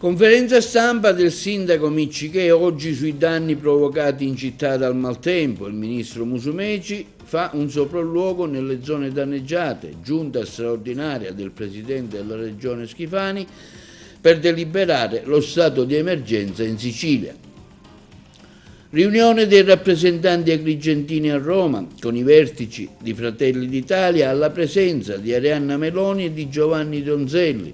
Conferenza stampa del sindaco Miccichè oggi sui danni provocati in città dal maltempo. Il ministro Musumeci fa un sopralluogo nelle zone danneggiate, giunta straordinaria del presidente della regione Schifani per deliberare lo stato di emergenza in Sicilia. Riunione dei rappresentanti agrigentini a Roma con i vertici di Fratelli d'Italia alla presenza di Arianna Meloni e di Giovanni Donzelli.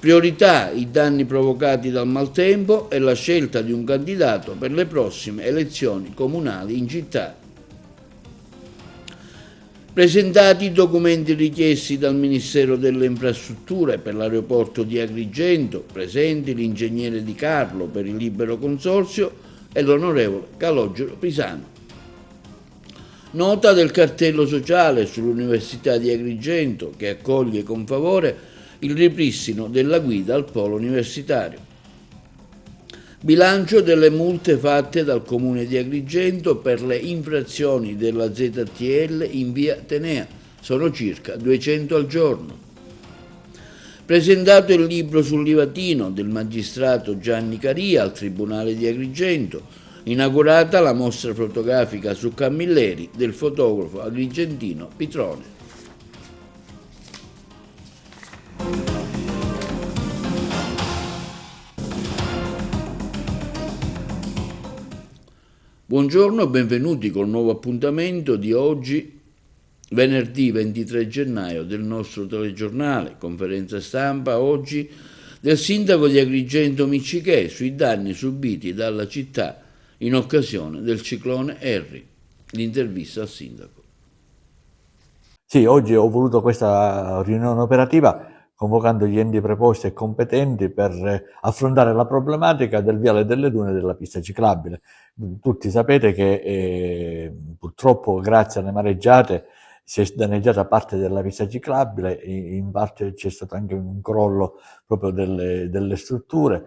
Priorità i danni provocati dal maltempo e la scelta di un candidato per le prossime elezioni comunali in città. Presentati i documenti richiesti dal Ministero delle Infrastrutture per l'aeroporto di Agrigento, presenti l'ingegnere Di Carlo per il Libero Consorzio e l'onorevole Calogero Pisano. Nota del cartello sociale sull'Università di Agrigento che accoglie con favore il ripristino della guida al polo universitario. Bilancio delle multe fatte dal Comune di Agrigento per le infrazioni della ZTL in via Tenea, sono circa 200 al giorno. Presentato il libro sul Livatino del magistrato Gianni Caria al Tribunale di Agrigento, inaugurata la mostra fotografica su Camilleri del fotografo agrigentino Pitrone. Buongiorno e benvenuti col nuovo appuntamento di oggi, venerdì 23 gennaio del nostro telegiornale, conferenza stampa oggi del sindaco di Agrigento Miccichè sui danni subiti dalla città in occasione del ciclone Harry. L'intervista al sindaco. Sì, oggi ho voluto questa riunione operativa convocando gli enti preposti e competenti per affrontare la problematica del viale delle dune e della pista ciclabile. Tutti sapete che purtroppo grazie alle mareggiate si è danneggiata parte della pista ciclabile, in parte c'è stato anche un crollo proprio delle strutture.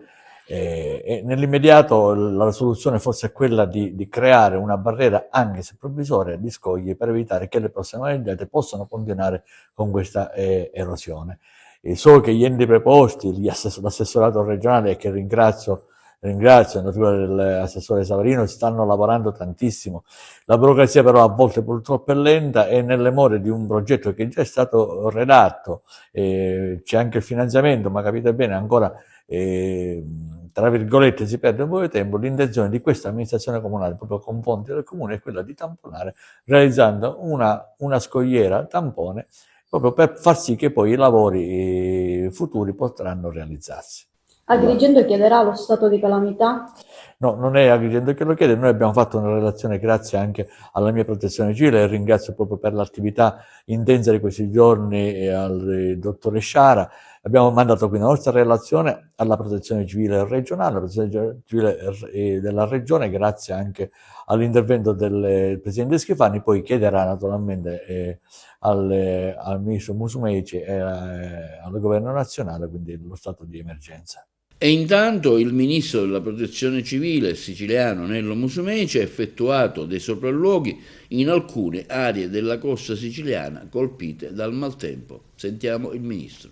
E nell'immediato la soluzione forse è quella di creare una barriera, anche se provvisoria, di scogli per evitare che le prossime mareggiate possano continuare con questa erosione. So che gli enti preposti, l'assessorato regionale, che ringrazio nella figura dell'assessore Savarino, stanno lavorando tantissimo. La burocrazia però a volte purtroppo è lenta e nelle more di un progetto che già è stato redatto, c'è anche il finanziamento, ma capite bene ancora tra virgolette si perde un po' di tempo. L'intenzione di questa amministrazione comunale, proprio con fondi del comune, è quella di tamponare realizzando una scogliera tampone proprio per far sì che poi i lavori futuri potranno realizzarsi. Agrigento chiederà lo stato di calamità? No, non è Agrigento che lo chiede, noi abbiamo fatto una relazione grazie anche alla mia protezione civile e ringrazio proprio per l'attività intensa di questi giorni al dottore Sciara. Abbiamo mandato quindi la nostra relazione alla protezione civile regionale, alla protezione civile della regione, grazie anche all'intervento del presidente Schifani, poi chiederà naturalmente al ministro Musumeci e al governo nazionale quindi lo stato di emergenza. E intanto il ministro della protezione civile siciliano Nello Musumeci ha effettuato dei sopralluoghi in alcune aree della costa siciliana colpite dal maltempo. Sentiamo il ministro.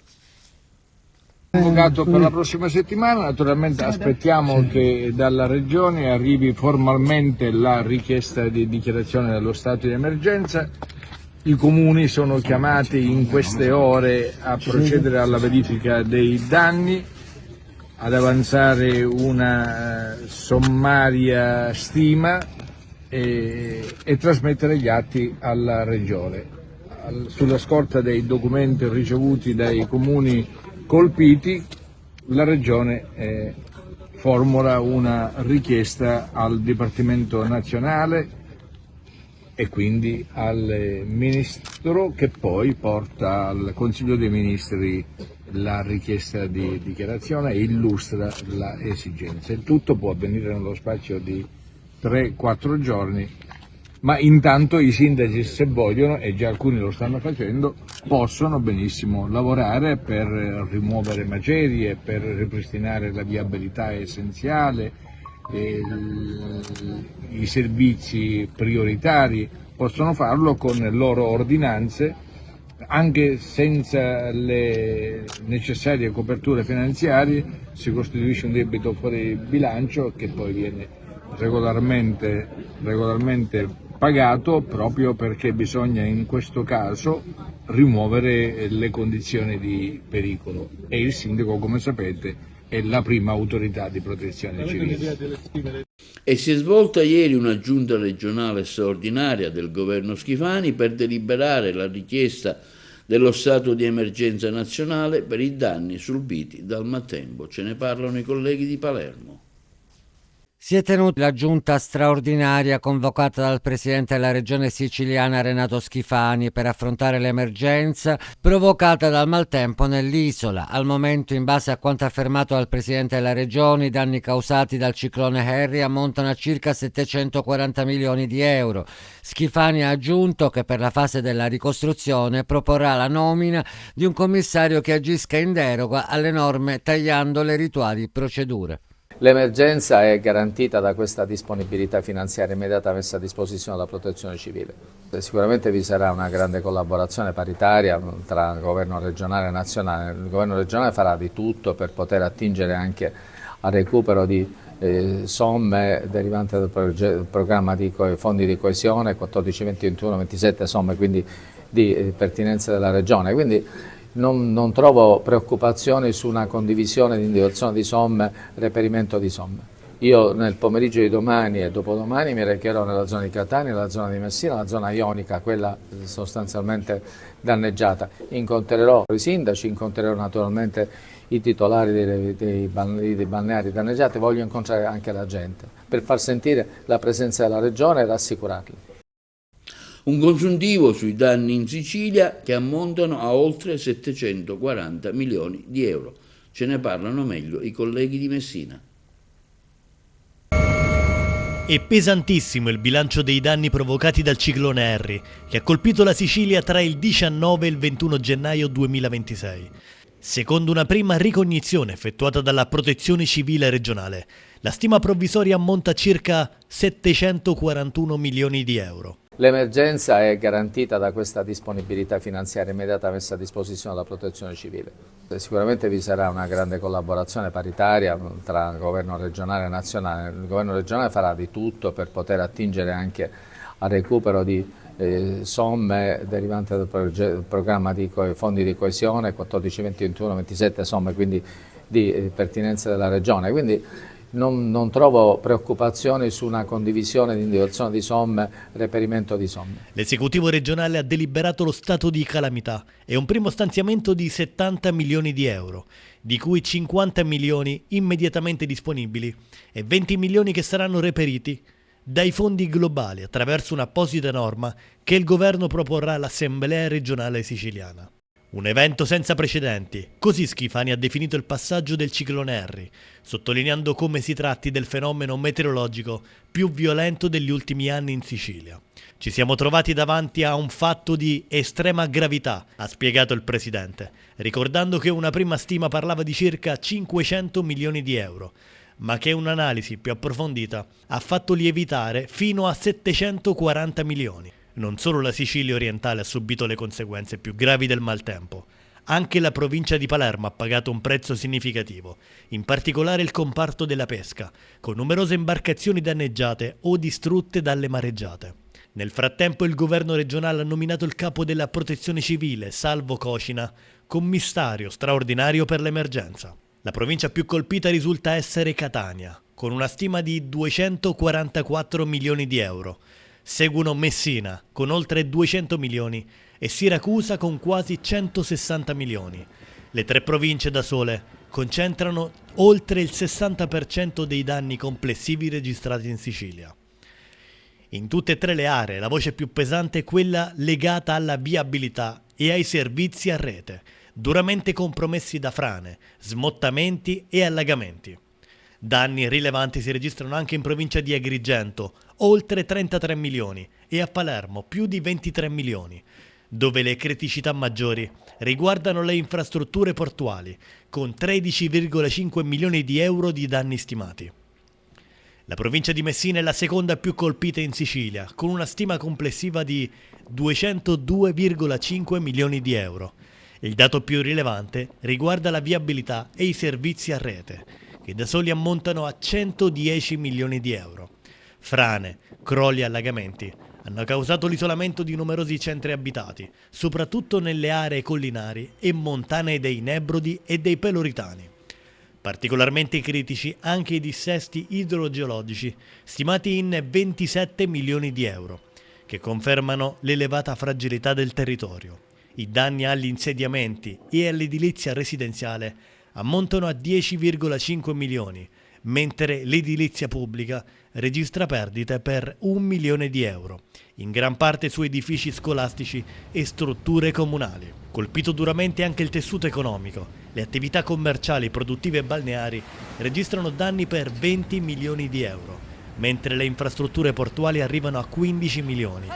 Convocato per la prossima settimana, naturalmente aspettiamo che dalla Regione arrivi formalmente la richiesta di dichiarazione dello stato di emergenza. I comuni sono chiamati in queste ore a procedere alla verifica dei danni, ad avanzare una sommaria stima e trasmettere gli atti alla Regione. Sulla scorta dei documenti ricevuti dai comuni colpiti, la Regione formula una richiesta al Dipartimento Nazionale e quindi al Ministro, che poi porta al Consiglio dei Ministri la richiesta di dichiarazione e illustra la esigenza. Il tutto può avvenire nello spazio di 3-4 giorni, ma intanto i sindaci, se vogliono, e già alcuni lo stanno facendo, possono benissimo lavorare per rimuovere macerie, per ripristinare la viabilità essenziale, i servizi prioritari, possono farlo con le loro ordinanze anche senza le necessarie coperture finanziarie si costituisce un debito fuori bilancio che poi viene regolarmente pagato, proprio perché bisogna in questo caso rimuovere le condizioni di pericolo, e il sindaco, come sapete, è la prima autorità di protezione civile. E si è svolta ieri una giunta regionale straordinaria del governo Schifani per deliberare la richiesta dello stato di emergenza nazionale per i danni subiti dal maltempo. Ce ne parlano i colleghi di Palermo. Si è tenuta la giunta straordinaria convocata dal presidente della regione siciliana Renato Schifani per affrontare l'emergenza provocata dal maltempo nell'isola. Al momento, in base a quanto affermato dal presidente della regione, i danni causati dal ciclone Harry ammontano a circa 740 milioni di euro. Schifani ha aggiunto che per la fase della ricostruzione proporrà la nomina di un commissario che agisca in deroga alle norme tagliando le rituali procedure. L'emergenza è garantita da questa disponibilità finanziaria immediata messa a disposizione della protezione civile. Sicuramente vi sarà una grande collaborazione paritaria tra il governo regionale e nazionale. Il governo regionale farà di tutto per poter attingere anche al recupero di somme derivanti dal programma di fondi di coesione 14, 20, 21, 27 somme, quindi di pertinenza della regione. Quindi non trovo preoccupazioni su una condivisione di individuazione di somme, reperimento di somme. Io nel pomeriggio di domani e dopodomani mi recherò nella zona di Catania, nella zona di Messina, la zona ionica, quella sostanzialmente danneggiata. Incontrerò i sindaci, incontrerò naturalmente i titolari dei balneari danneggiati, voglio incontrare anche la gente per far sentire la presenza della regione e rassicurarli. Un consuntivo sui danni in Sicilia che ammontano a oltre 740 milioni di euro. Ce ne parlano meglio i colleghi di Messina. È pesantissimo il bilancio dei danni provocati dal ciclone Harry, che ha colpito la Sicilia tra il 19 e il 21 gennaio 2026. Secondo una prima ricognizione effettuata dalla Protezione Civile regionale, la stima provvisoria ammonta a circa 741 milioni di euro. L'emergenza è garantita da questa disponibilità finanziaria immediata messa a disposizione della protezione civile. Sicuramente vi sarà una grande collaborazione paritaria tra il governo regionale e nazionale. Il governo regionale farà di tutto per poter attingere anche al recupero di somme derivanti dal programma di fondi di coesione 14, 20, 21, 27 somme, quindi di pertinenza della regione. Quindi non trovo preoccupazioni su una condivisione di individuazione di somme, reperimento di somme. L'esecutivo regionale ha deliberato lo stato di calamità e un primo stanziamento di 70 milioni di euro, di cui 50 milioni immediatamente disponibili e 20 milioni che saranno reperiti dai fondi globali attraverso un'apposita norma che il governo proporrà all'Assemblea regionale siciliana. Un evento senza precedenti, così Schifani ha definito il passaggio del ciclone Harry, sottolineando come si tratti del fenomeno meteorologico più violento degli ultimi anni in Sicilia. Ci siamo trovati davanti a un fatto di estrema gravità, ha spiegato il presidente, ricordando che una prima stima parlava di circa 500 milioni di euro, ma che un'analisi più approfondita ha fatto lievitare fino a 740 milioni. Non solo la Sicilia orientale ha subito le conseguenze più gravi del maltempo, anche la provincia di Palermo ha pagato un prezzo significativo, in particolare il comparto della pesca, con numerose imbarcazioni danneggiate o distrutte dalle mareggiate. Nel frattempo il governo regionale ha nominato il capo della protezione civile, Salvo Cocina, commissario straordinario per l'emergenza. La provincia più colpita risulta essere Catania, con una stima di 244 milioni di euro. Seguono Messina, con oltre 200 milioni, e Siracusa con quasi 160 milioni. Le tre province da sole concentrano oltre il 60% dei danni complessivi registrati in Sicilia. In tutte e tre le aree la voce più pesante è quella legata alla viabilità e ai servizi a rete, duramente compromessi da frane, smottamenti e allagamenti. Danni rilevanti si registrano anche in provincia di Agrigento, oltre 33 milioni, e a Palermo, più di 23 milioni, dove le criticità maggiori riguardano le infrastrutture portuali, con 13,5 milioni di euro di danni stimati. La provincia di Messina è la seconda più colpita in Sicilia, con una stima complessiva di 202,5 milioni di euro. Il dato più rilevante riguarda la viabilità e i servizi a rete, che da soli ammontano a 110 milioni di euro. Frane, crolli e allagamenti hanno causato l'isolamento di numerosi centri abitati, soprattutto nelle aree collinari e montanee dei Nebrodi e dei Peloritani. Particolarmente critici anche i dissesti idrogeologici, stimati in 27 milioni di euro, che confermano l'elevata fragilità del territorio. I danni agli insediamenti e all'edilizia residenziale ammontano a 10,5 milioni, mentre l'edilizia pubblica registra perdite per 1 milione di euro, in gran parte su edifici scolastici e strutture comunali. Colpito duramente anche il tessuto economico, le attività commerciali, produttive e balneari registrano danni per 20 milioni di euro, mentre le infrastrutture portuali arrivano a 15 milioni.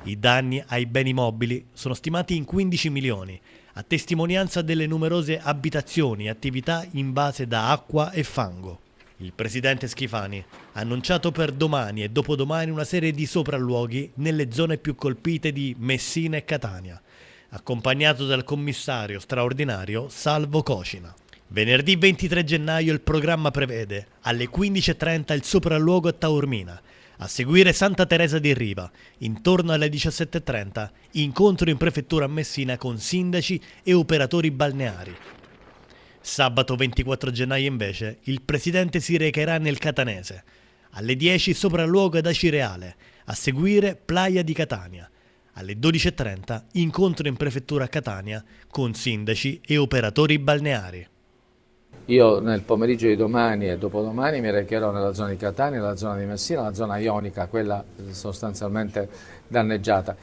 I danni ai beni mobili sono stimati in 15 milioni, a testimonianza delle numerose abitazioni e attività invase da acqua e fango. Il presidente Schifani ha annunciato per domani e dopodomani una serie di sopralluoghi nelle zone più colpite di Messina e Catania, accompagnato dal commissario straordinario Salvo Cocina. Venerdì 23 gennaio il programma prevede alle 15:30 il sopralluogo a Taormina, a seguire Santa Teresa di Riva, intorno alle 17:30 incontro in prefettura a Messina con sindaci e operatori balneari. Sabato 24 gennaio invece il presidente si recherà nel Catanese, alle 10 sopralluogo ad Acireale, a seguire Playa di Catania. Alle 12:30 incontro in prefettura a Catania con sindaci e operatori balneari. Io nel pomeriggio di domani e dopodomani mi recherò nella zona di Catania, nella zona di Messina, la zona ionica, quella sostanzialmente danneggiata.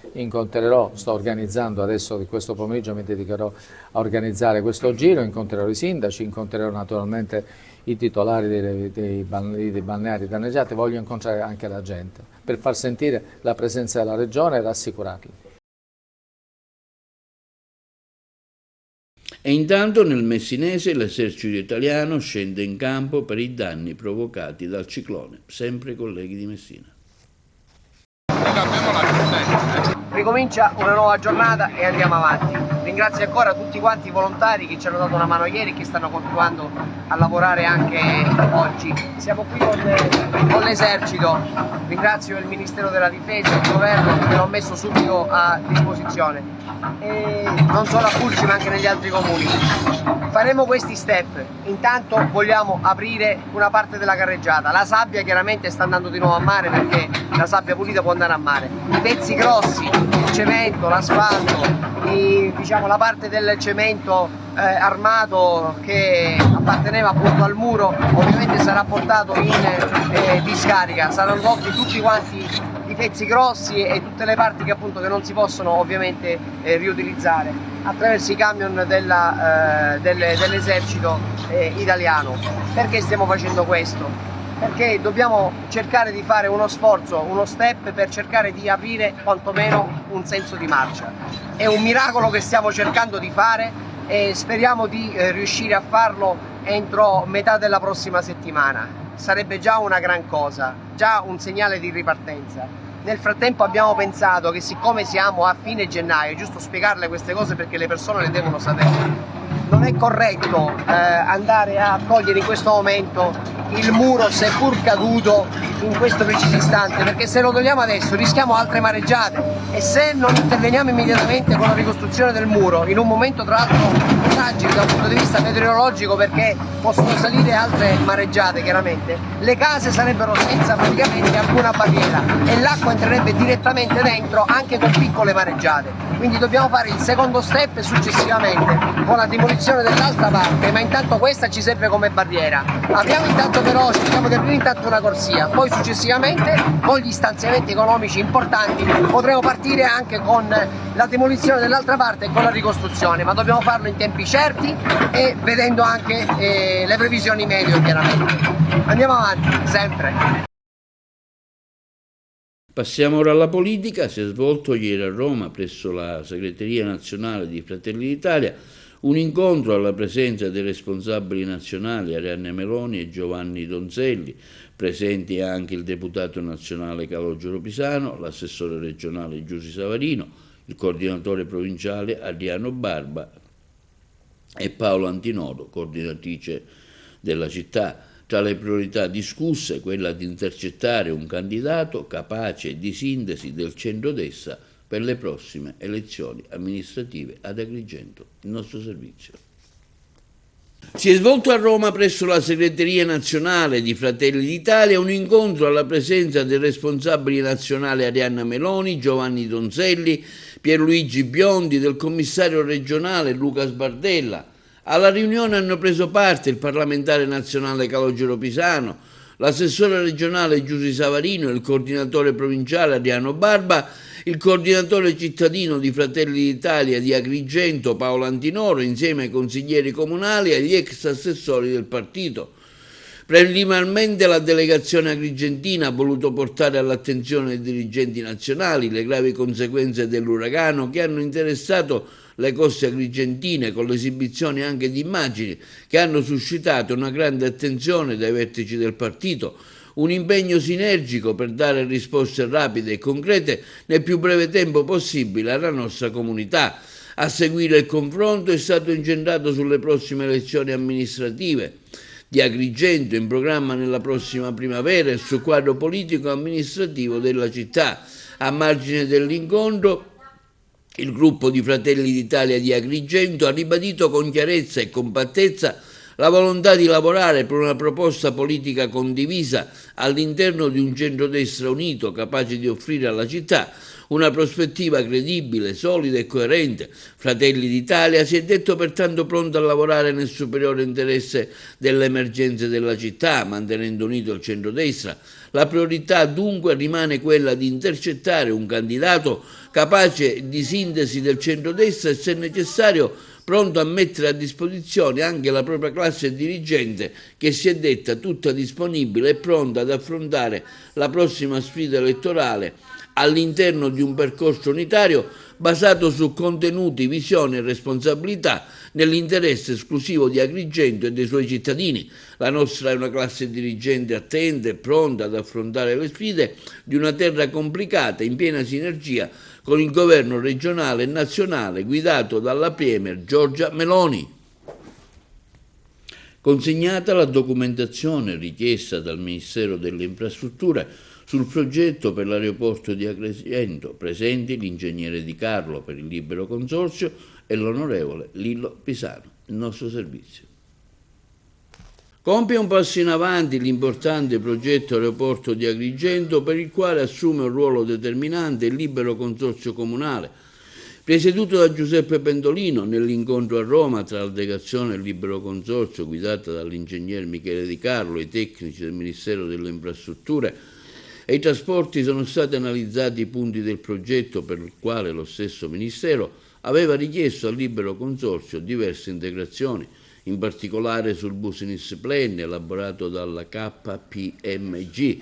Sto organizzando adesso, di questo pomeriggio mi dedicherò a organizzare questo giro, incontrerò i sindaci, incontrerò naturalmente i titolari dei balneari danneggiati, voglio incontrare anche la gente per far sentire la presenza della Regione e rassicurarli. E intanto nel Messinese l'esercito italiano scende in campo per i danni provocati dal ciclone, sempre colleghi di Messina. Ricomincia una nuova giornata e andiamo avanti. Ringrazio ancora tutti quanti i volontari che ci hanno dato una mano ieri e che stanno continuando a lavorare anche oggi. Siamo qui con l'esercito, ringrazio il Ministero della Difesa, il governo che l'ho messo subito a disposizione, e non solo a Fulci ma anche negli altri comuni. Faremo questi step, intanto vogliamo aprire una parte della carreggiata, la sabbia chiaramente sta andando di nuovo a mare perché la sabbia pulita può andare a mare, i pezzi grossi, il cemento, l'asfalto, diciamo la parte del cemento armato che apparteneva appunto al muro ovviamente sarà portato in discarica, saranno tolti tutti quanti i pezzi grossi e tutte le parti che appunto che non si possono ovviamente riutilizzare attraverso i camion dell'esercito italiano. Perché stiamo facendo questo? Perché dobbiamo cercare di fare uno sforzo, uno step per cercare di aprire quantomeno un senso di marcia. È un miracolo che stiamo cercando di fare e speriamo di riuscire a farlo entro metà della prossima settimana. Sarebbe già una gran cosa, già un segnale di ripartenza. Nel frattempo abbiamo pensato che siccome siamo a fine gennaio, è giusto spiegarle queste cose perché le persone le devono sapere. Non è corretto andare a togliere in questo momento il muro seppur caduto in questo preciso istante, perché se lo togliamo adesso rischiamo altre mareggiate e se non interveniamo immediatamente con la ricostruzione del muro, in un momento tra l'altro fragile dal punto di vista meteorologico perché possono salire altre mareggiate chiaramente, le case sarebbero senza praticamente alcuna barriera e l'acqua entrerebbe direttamente dentro anche con piccole mareggiate. Quindi dobbiamo fare il secondo step successivamente con la demolizione dell'altra parte, ma intanto questa ci serve come barriera. Apriamo intanto però, cerchiamo di aprire intanto una corsia, poi successivamente con gli stanziamenti economici importanti potremo partire anche con la demolizione dell'altra parte e con la ricostruzione, ma dobbiamo farlo in tempi certi e vedendo anche le previsioni meteo chiaramente. Andiamo avanti, sempre. Passiamo ora alla politica. Si è svolto ieri a Roma, presso la segreteria nazionale di Fratelli d'Italia, un incontro alla presenza dei responsabili nazionali Arianna Meloni e Giovanni Donzelli presenti anche il deputato nazionale Calogero Pisano, l'assessore regionale Giusy Savarino, il coordinatore provinciale Adriano Barba e Paolo Antinodo, coordinatrice della città. Tra le priorità discusse quella di intercettare un candidato capace di sintesi del centrodestra per le prossime elezioni amministrative ad Agrigento, il nostro servizio. Si è svolto a Roma presso la segreteria nazionale di Fratelli d'Italia un incontro alla presenza del responsabile nazionale Arianna Meloni, Giovanni Donzelli, Pierluigi Biondi, del commissario regionale Luca Sbardella. Alla riunione hanno preso parte il parlamentare nazionale Calogero Pisano, l'assessore regionale Giusy Savarino, il coordinatore provinciale Adriano Barba, il coordinatore cittadino di Fratelli d'Italia di Agrigento Paolo Antinoro, insieme ai consiglieri comunali e agli ex assessori del partito. Preliminarmente la delegazione agrigentina ha voluto portare all'attenzione dei dirigenti nazionali le gravi conseguenze dell'uragano che hanno interessato le coste agrigentine, con l'esibizione anche di immagini che hanno suscitato una grande attenzione dai vertici del partito, un impegno sinergico per dare risposte rapide e concrete nel più breve tempo possibile alla nostra comunità. A seguire il confronto è stato incentrato sulle prossime elezioni amministrative di Agrigento in programma nella prossima primavera e sul quadro politico e amministrativo della città. A margine dell'incontro, il gruppo di Fratelli d'Italia di Agrigento ha ribadito con chiarezza e compattezza la volontà di lavorare per una proposta politica condivisa all'interno di un centrodestra unito capace di offrire alla città una prospettiva credibile, solida e coerente. Fratelli d'Italia si è detto pertanto pronto a lavorare nel superiore interesse delle emergenze della città, mantenendo unito il centrodestra. La priorità dunque rimane quella di intercettare un candidato capace di sintesi del centrodestra e, se necessario, pronto a mettere a disposizione anche la propria classe dirigente, che si è detta tutta disponibile e pronta ad affrontare la prossima sfida elettorale all'interno di un percorso unitario basato su contenuti, visione e responsabilità nell'interesse esclusivo di Agrigento e dei suoi cittadini. La nostra è una classe dirigente attenta e pronta ad affrontare le sfide di una terra complicata in piena sinergia con il governo regionale e nazionale guidato dalla Premier Giorgia Meloni. Consegnata la documentazione richiesta dal Ministero delle Infrastrutture sul progetto per l'aeroporto di Agrigento, presenti l'ingegnere Di Carlo per il libero consorzio e l'onorevole Lillo Pisano, il nostro servizio. Compie un passo in avanti l'importante progetto aeroporto di Agrigento, per il quale assume un ruolo determinante il libero consorzio comunale, presieduto da Giuseppe Pendolino. Nell'incontro a Roma tra la delegazione e il libero consorzio guidata dall'ingegner Michele Di Carlo e i tecnici del Ministero delle Infrastrutture e i trasporti sono stati analizzati i punti del progetto per il quale lo stesso Ministero aveva richiesto al libero consorzio diverse integrazioni, in particolare sul business plan elaborato dalla KPMG,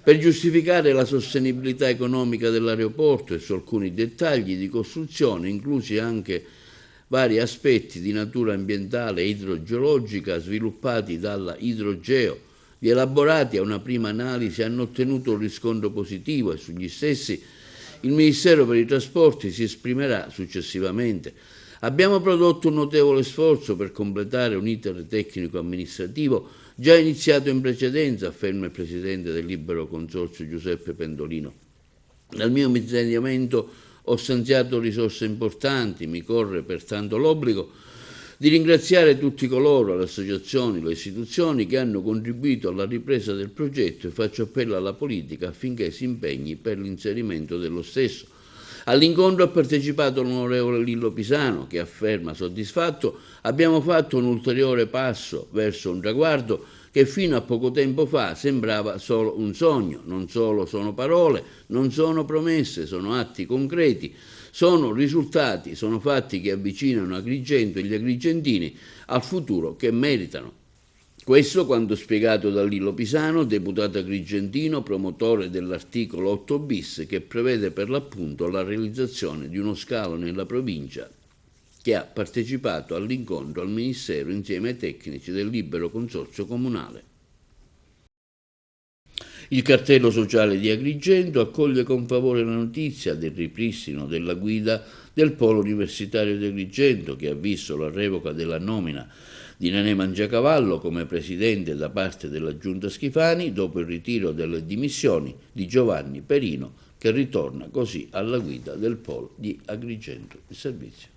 per giustificare la sostenibilità economica dell'aeroporto e su alcuni dettagli di costruzione, inclusi anche vari aspetti di natura ambientale e idrogeologica sviluppati dalla Idrogeo. Gli elaborati a una prima analisi hanno ottenuto un riscontro positivo e sugli stessi il Ministero per i Trasporti si esprimerà successivamente. Abbiamo prodotto un notevole sforzo per completare un iter tecnico-amministrativo già iniziato in precedenza, afferma il Presidente del Libero Consorzio Giuseppe Pendolino. Dal mio insediamento ho stanziato risorse importanti, mi corre pertanto l'obbligo di ringraziare tutti coloro, le associazioni, le istituzioni che hanno contribuito alla ripresa del progetto e faccio appello alla politica affinché si impegni per l'inserimento dello stesso. All'incontro ha partecipato l'onorevole Lillo Pisano, che afferma soddisfatto: abbiamo fatto un ulteriore passo verso un traguardo che fino a poco tempo fa sembrava solo un sogno. Non solo sono parole, non sono promesse, sono atti concreti, sono risultati, sono fatti che avvicinano Agrigento e gli agrigentini al futuro che meritano. Questo quanto spiegato da Lillo Pisano, deputato agrigentino, promotore dell'articolo 8 bis, che prevede per l'appunto la realizzazione di uno scalo nella provincia, che ha partecipato all'incontro al Ministero insieme ai tecnici del libero consorzio comunale. Il cartello sociale di Agrigento accoglie con favore la notizia del ripristino della guida del Polo Universitario di Agrigento, che ha visto la revoca della nomina di Nenè Mangiacavallo come presidente da parte della Giunta Schifani dopo il ritiro delle dimissioni di Giovanni Perino, che ritorna così alla guida del Polo di Agrigento di Servizio.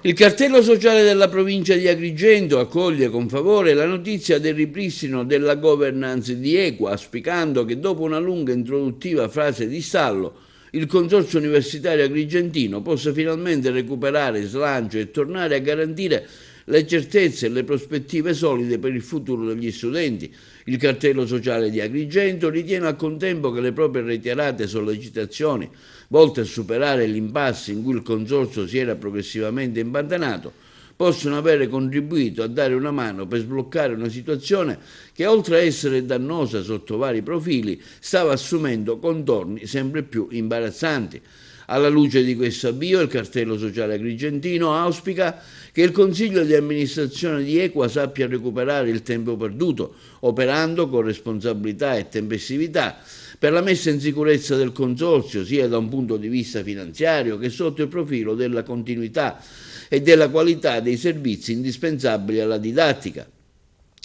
Il cartello sociale della provincia di Agrigento accoglie con favore la notizia del ripristino della governance di Equa, auspicando che dopo una lunga introduttiva fase di stallo il Consorzio Universitario Agrigentino possa finalmente recuperare slancio e tornare a garantire le certezze e le prospettive solide per il futuro degli studenti. Il cartello sociale di Agrigento ritiene al contempo che le proprie reiterate sollecitazioni volte a superare l'impasse in cui il consorzio si era progressivamente impantanato possono avere contribuito a dare una mano per sbloccare una situazione che, oltre a essere dannosa sotto vari profili, stava assumendo contorni sempre più imbarazzanti. Alla luce di questo avvio, il cartello sociale agrigentino auspica che il Consiglio di amministrazione di Equa sappia recuperare il tempo perduto, operando con responsabilità e tempestività per la messa in sicurezza del consorzio, sia da un punto di vista finanziario che sotto il profilo della continuità e della qualità dei servizi indispensabili alla didattica.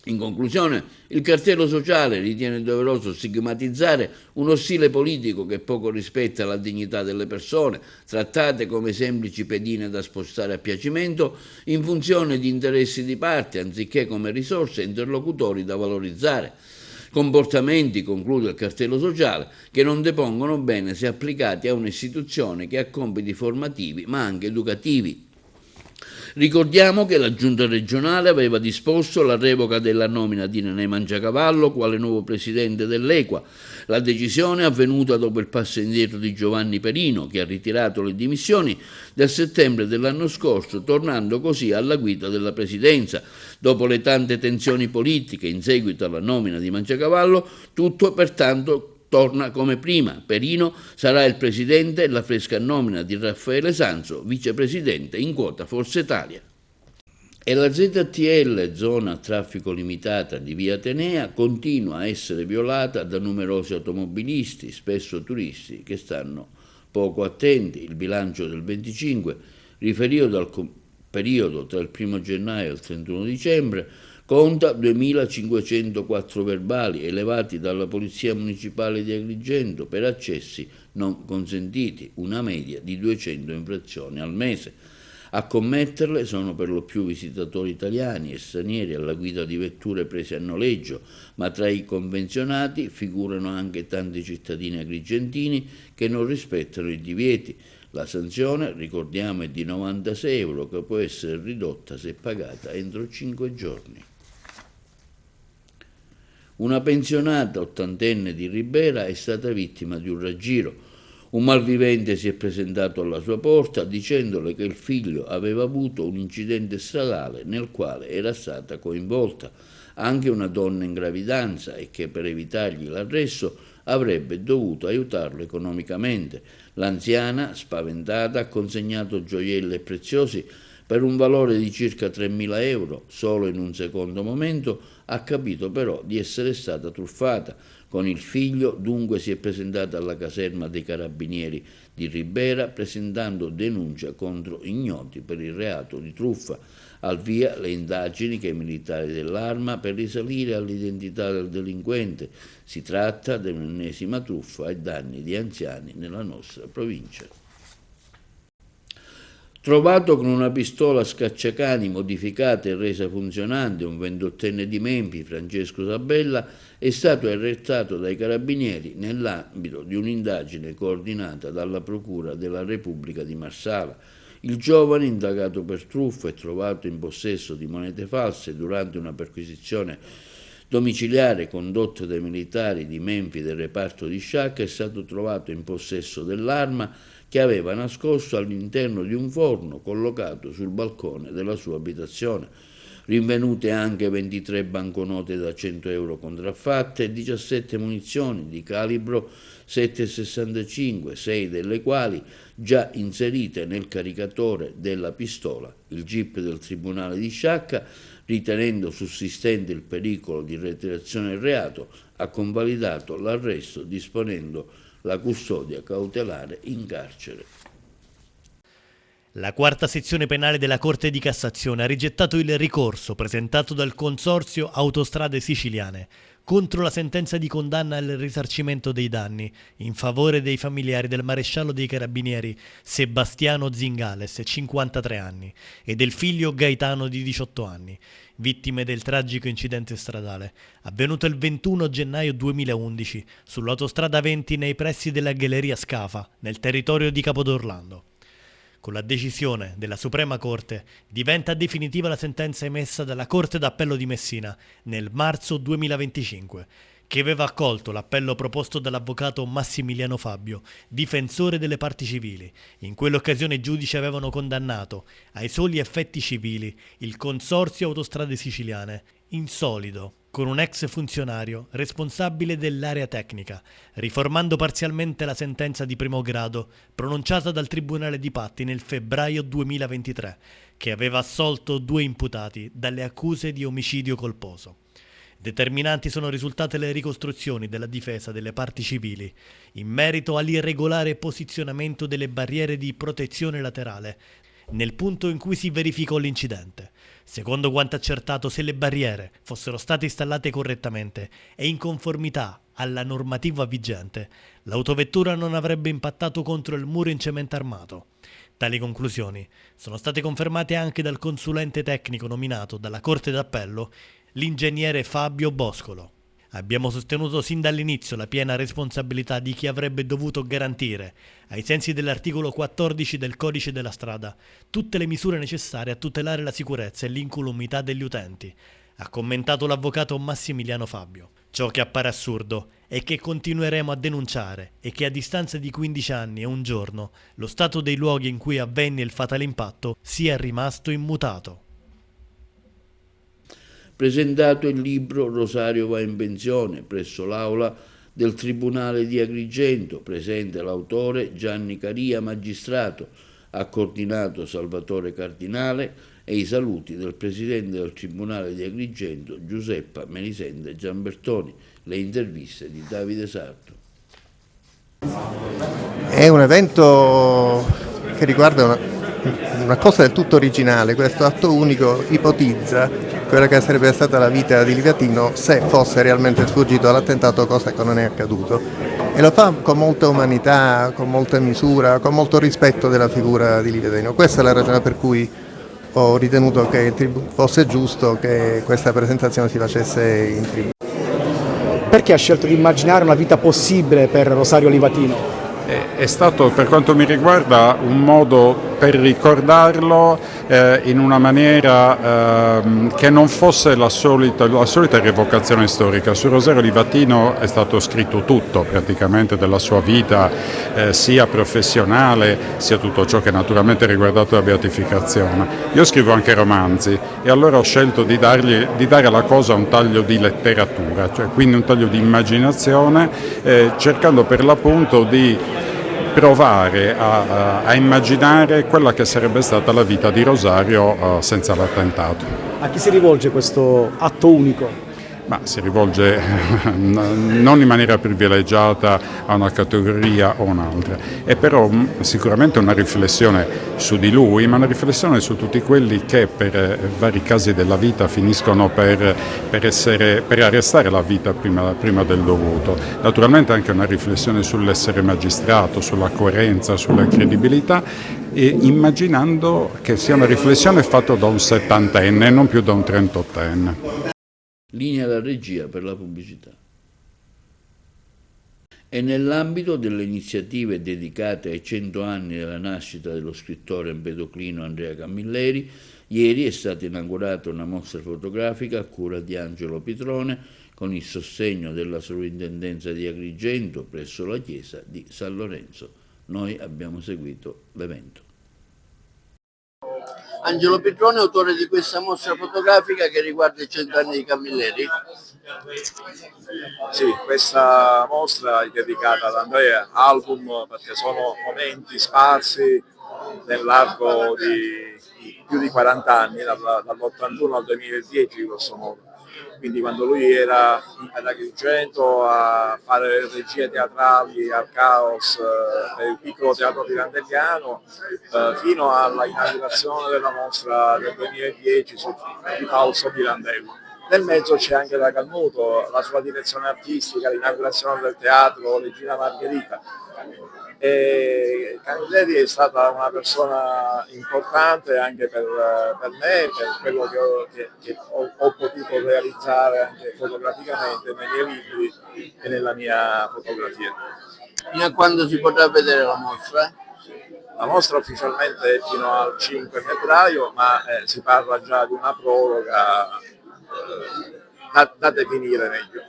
In conclusione, il cartello sociale ritiene doveroso stigmatizzare uno stile politico che poco rispetta la dignità delle persone, trattate come semplici pedine da spostare a piacimento in funzione di interessi di parte, anziché come risorse e interlocutori da valorizzare. Comportamenti, conclude il cartello sociale, che non depongono bene se applicati a un'istituzione che ha compiti formativi ma anche educativi. Ricordiamo che la Giunta regionale aveva disposto la revoca della nomina di Nenè Mangiacavallo quale nuovo presidente dell'Equa. La decisione è avvenuta dopo il passo indietro di Giovanni Perino, che ha ritirato le dimissioni del settembre dell'anno scorso, tornando così alla guida della presidenza. Dopo le tante tensioni politiche in seguito alla nomina di Mangiacavallo, tutto pertanto torna come prima. Perino sarà il presidente e la fresca nomina di Raffaele Sanzo, vicepresidente in quota Forza Italia. E la ZTL, zona a traffico limitata di via Atenea, continua a essere violata da numerosi automobilisti, spesso turisti, che stanno poco attenti. Il bilancio del 25, riferito al periodo tra il 1 gennaio e il 31 dicembre, conta 2.504 verbali elevati dalla Polizia Municipale di Agrigento per accessi non consentiti, una media di 200 infrazioni al mese. A commetterle sono per lo più visitatori italiani e stranieri alla guida di vetture prese a noleggio, ma tra i convenzionati figurano anche tanti cittadini agrigentini che non rispettano i divieti. La sanzione, ricordiamo, è di 96 euro, che può essere ridotta se pagata entro 5 giorni. Una pensionata ottantenne di Ribera è stata vittima di un raggiro. Un malvivente si è presentato alla sua porta dicendole che il figlio aveva avuto un incidente stradale nel quale era stata coinvolta anche una donna in gravidanza e che per evitargli l'arresto avrebbe dovuto aiutarlo economicamente. L'anziana, spaventata, ha consegnato gioielli e preziosi per un valore di circa 3.000 euro. Solo in un secondo momento ha capito però di essere stata truffata. Con il figlio dunque si è presentata alla caserma dei Carabinieri di Ribera presentando denuncia contro ignoti per il reato di truffa. Al via le indagini che i militari dell'Arma per risalire all'identità del delinquente. Si tratta dell'ennesima truffa ai danni di anziani nella nostra provincia. Trovato con una pistola scacciacani modificata e resa funzionante, un 28enne di Mempi, Francesco Sabella, è stato arrestato dai Carabinieri nell'ambito di un'indagine coordinata dalla Procura della Repubblica di Marsala. Il giovane, indagato per truffa e trovato in possesso di monete false durante una perquisizione domiciliare condotta dai militari di Mempi del reparto di Sciacca, è stato trovato in possesso dell'arma che aveva nascosto all'interno di un forno collocato sul balcone della sua abitazione. Rinvenute anche 23 banconote da 100 euro contraffatte e 17 munizioni di calibro 7,65, 6 delle quali già inserite nel caricatore della pistola. Il GIP del Tribunale di Sciacca ritenendo sussistente il pericolo di reiterazione del reato, ha convalidato l'arresto disponendo la custodia cautelare in carcere. La quarta sezione penale della Corte di Cassazione ha rigettato il ricorso presentato dal Consorzio Autostrade Siciliane contro la sentenza di condanna al risarcimento dei danni in favore dei familiari del maresciallo dei Carabinieri Sebastiano Zingales, 53 anni, e del figlio Gaetano di 18 anni, vittime del tragico incidente stradale avvenuto il 21 gennaio 2011 sull'autostrada 20 nei pressi della Galleria Scafa, nel territorio di Capodorlando. Con la decisione della Suprema Corte diventa definitiva la sentenza emessa dalla Corte d'Appello di Messina nel marzo 2025, che aveva accolto l'appello proposto dall'avvocato Massimiliano Fabbio, difensore delle parti civili. In quell'occasione i giudici avevano condannato ai soli effetti civili il Consorzio Autostrade Siciliane, insolido, con un ex funzionario responsabile dell'area tecnica, riformando parzialmente la sentenza di primo grado pronunciata dal Tribunale di Patti nel febbraio 2023, che aveva assolto 2 imputati dalle accuse di omicidio colposo. Determinanti sono risultate le ricostruzioni della difesa delle parti civili in merito all'irregolare posizionamento delle barriere di protezione laterale nel punto in cui si verificò l'incidente. Secondo quanto accertato, se le barriere fossero state installate correttamente e in conformità alla normativa vigente, l'autovettura non avrebbe impattato contro il muro in cemento armato. Tali conclusioni sono state confermate anche dal consulente tecnico nominato dalla Corte d'Appello, l'ingegnere Fabio Boscolo. Abbiamo sostenuto sin dall'inizio la piena responsabilità di chi avrebbe dovuto garantire, ai sensi dell'articolo 14 del Codice della Strada, tutte le misure necessarie a tutelare la sicurezza e l'incolumità degli utenti, ha commentato l'avvocato Massimiliano Fabbio. Ciò che appare assurdo è che continueremo a denunciare e che a distanza di 15 anni e un giorno lo stato dei luoghi in cui avvenne il fatale impatto sia rimasto immutato. Presentato il libro Rosario va in pensione presso l'aula del Tribunale di Agrigento, presente l'autore Gianni Caria, magistrato, ha coordinato Salvatore Cardinale e i saluti del Presidente del Tribunale di Agrigento Giuseppa Melisende Giambertoni, le interviste di Davide Sarto. È un evento che riguarda una cosa del tutto originale. Questo atto unico ipotizza quella che sarebbe stata la vita di Livatino se fosse realmente sfuggito all'attentato, cosa che non è accaduto, e lo fa con molta umanità, con molta misura, con molto rispetto della figura di Livatino. Questa è la ragione per cui ho ritenuto che fosse giusto che questa presentazione si facesse in tribunale. Perché ha scelto di immaginare una vita possibile per Rosario Livatino? È stato, per quanto mi riguarda, un modo per ricordarlo in una maniera che non fosse la solita rievocazione storica. Su Rosario Livatino è stato scritto tutto praticamente della sua vita, sia professionale sia tutto ciò che naturalmente ha riguardato la beatificazione. Io scrivo anche romanzi e allora ho scelto di dare alla cosa un taglio di letteratura, cioè quindi un taglio di immaginazione, cercando per l'appunto di provare a immaginare quella che sarebbe stata la vita di Rosario senza l'attentato. A chi si rivolge questo atto unico? Ma si rivolge non in maniera privilegiata a una categoria o un'altra, è però sicuramente una riflessione su di lui, ma una riflessione su tutti quelli che per vari casi della vita finiscono per arrestare la vita prima del dovuto. Naturalmente anche una riflessione sull'essere magistrato, sulla coerenza, sulla credibilità, e immaginando che sia una riflessione fatta da un 70enne e non più da un 38enne. Linea alla regia per la pubblicità. E nell'ambito delle iniziative dedicate ai 100 anni della nascita dello scrittore empedoclino Andrea Camilleri, ieri è stata inaugurata una mostra fotografica a cura di Angelo Pitrone con il sostegno della Sovrintendenza di Agrigento presso la chiesa di San Lorenzo. Noi abbiamo seguito l'evento. Angelo Pitrone, autore di questa mostra fotografica che riguarda i 100 anni di Camilleri. Sì, questa mostra è dedicata ad Andrea, album, perché sono momenti sparsi nell'arco di più di 40 anni, dall'81 al 2010 grosso modo. Quindi quando lui era ad Agrigento a fare regie teatrali al Caos per il piccolo teatro pirandelliano, fino alla inaugurazione della mostra del 2010 di Fausto Pirandello. Nel mezzo c'è anche da Calmuto, la sua direzione artistica, l'inaugurazione del teatro Regina Margherita. E Camilleri è stata una persona importante anche per me, per quello che ho potuto realizzare anche fotograficamente nei miei libri e nella mia fotografia. Fino a quando si potrà vedere la mostra? La mostra ufficialmente è fino al 5 febbraio, ma si parla già di una proroga da definire meglio.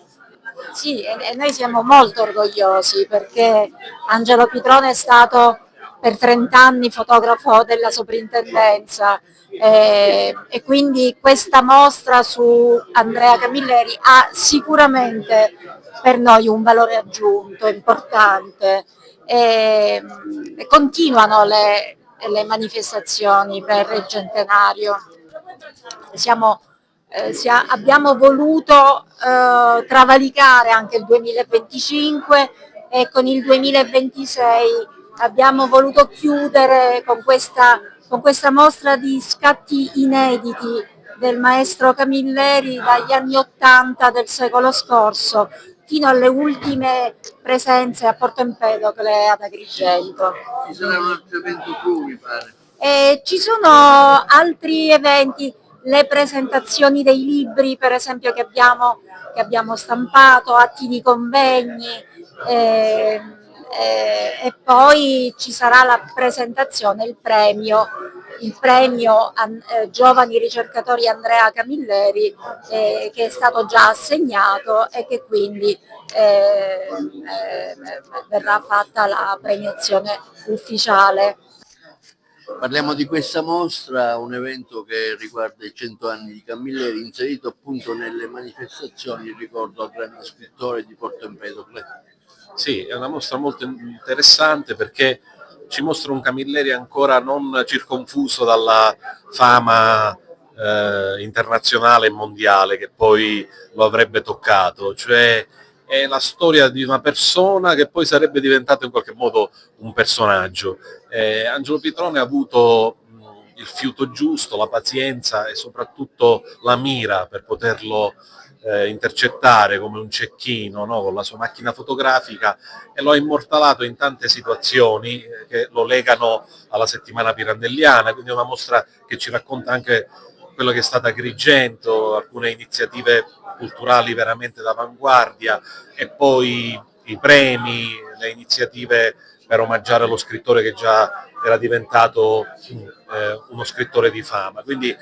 Sì, e noi siamo molto orgogliosi perché Angelo Pitrone è stato per 30 anni fotografo della soprintendenza e quindi questa mostra su Andrea Camilleri ha sicuramente per noi un valore aggiunto importante e continuano le manifestazioni per il centenario. Abbiamo voluto travalicare anche il 2025 e con il 2026 abbiamo voluto chiudere con questa mostra di scatti inediti del maestro Camilleri dagli anni '80 del secolo scorso fino alle ultime presenze a Porto Empedocle ad Agrigento. Ci sarà un altro evento più, mi pare. E ci sono altri eventi, le presentazioni dei libri per esempio che abbiamo stampato, atti di convegni e poi ci sarà la presentazione, il premio Giovani Ricercatori Andrea Camilleri che è stato già assegnato e che quindi verrà fatta la premiazione ufficiale. Parliamo di questa mostra, un evento che riguarda i 100 anni di Camilleri, inserito appunto nelle manifestazioni in ricordo al grande scrittore di Porto Empedocle. Sì, è una mostra molto interessante perché ci mostra un Camilleri ancora non circonfuso dalla fama internazionale e mondiale che poi lo avrebbe toccato, cioè è la storia di una persona che poi sarebbe diventato in qualche modo un personaggio. Angelo Pitrone ha avuto il fiuto giusto, la pazienza e soprattutto la mira per poterlo intercettare come un cecchino, no? Con la sua macchina fotografica, e lo ha immortalato in tante situazioni che lo legano alla settimana pirandelliana, quindi è una mostra che ci racconta anche quello che è stata Agrigento, alcune iniziative culturali veramente d'avanguardia e poi i premi, le iniziative per omaggiare lo scrittore che già era diventato uno scrittore di fama. Quindi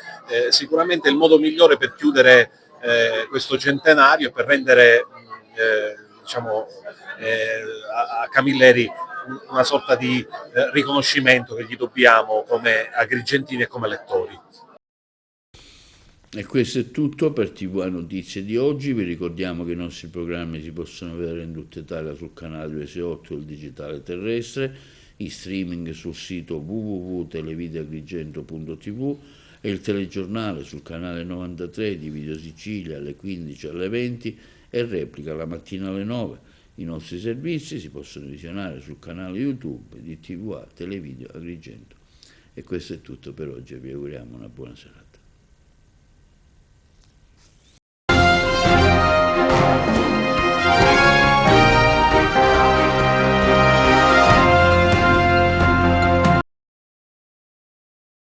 sicuramente il modo migliore per chiudere questo centenario e per rendere a Camilleri una sorta di riconoscimento che gli dobbiamo come agrigentini e come lettori. E questo è tutto per TV Notizie di oggi. Vi ricordiamo che i nostri programmi si possono vedere in tutta Italia sul canale 268 il digitale terrestre, in streaming sul sito www.televideagrigento.tv e il telegiornale sul canale 93 di Video Sicilia alle 15 alle 20 e replica la mattina alle 9. I nostri servizi si possono visionare sul canale YouTube di TVA Televideo Agrigento. E questo è tutto per oggi, vi auguriamo una buona serata.